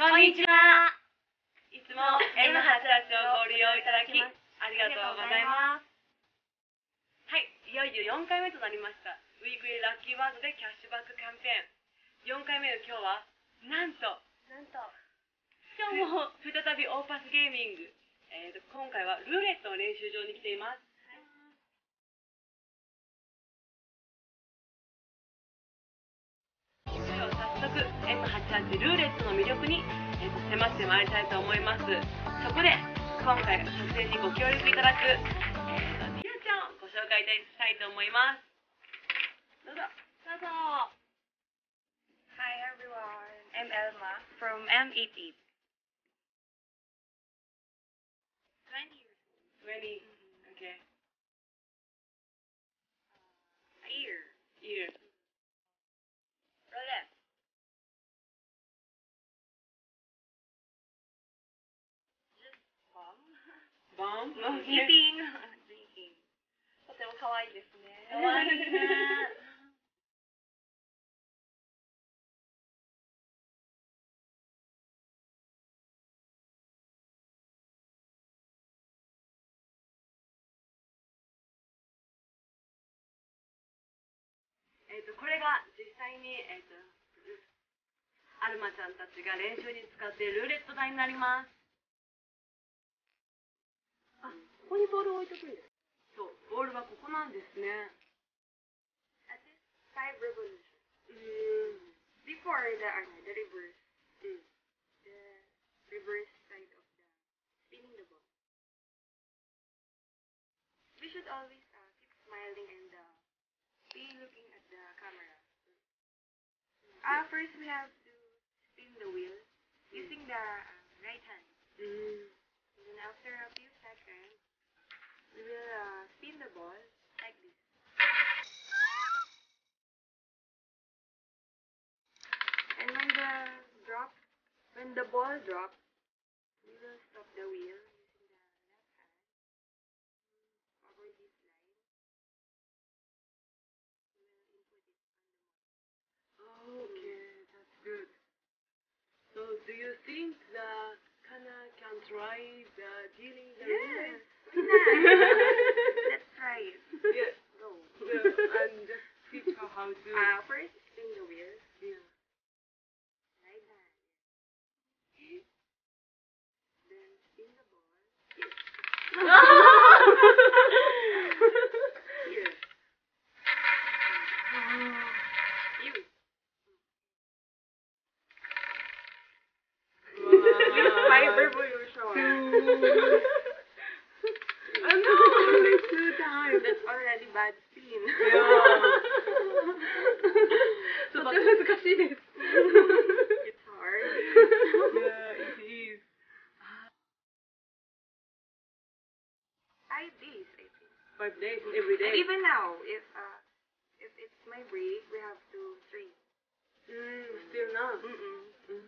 こんにちは。いつも M88 をご利用いただきありがとうございます。はい、いよいよ4回目となりました。ウィークリーラッキーワードでキャッシュバックキャンペーン。4回目の今日は、なんと今日も再びオーパスゲーミング。今回はルーレットの練習場に来ています。では早速 M88 ルーレットの魅力に、迫ってまいりたいと思います。そこで今回撮影にご協力いただく、ティナちゃんをご紹介したいと思います。どうぞ。Hi everyone, I'm Elma from M88. 20 years old. 20. Okay. Year. Roulette. Just bomb. Bomb? Okay. Eating. Drinking. とても可愛いですね。かわいいね。これが実際に、アルマちゃんたちが練習に使っているルーレット台になります。あ、ここにボールを置いとくんです。そう、ボールはここなんですね。At this 5 revolutions. Before the reverse. The reverse side of the spinning the ball. We should always keep smiling and be looking at the camera. First we have to spin the wheel using the right hand. And then after a few seconds, we will spin the ball like this. And when the ball drops, we will stop the wheel using the left hand. Cover this line. We will input it on the motor. Okay, that's good. So, do you think that Kana can try dealing the Yes. Let's try it. Yeah. Go. And just teach her how to. First spin the wheel. Yeah. Right hand. Then spin the ball. Here. You. Use 5 revolutions. No, only 2 times. That's already bad spin. Yeah. とても難しいです。 It's hard. Yeah, it is. 5 days, I think. 5 days, every And day. even now, if it's my break, we have to train. Still not. Mm-mm.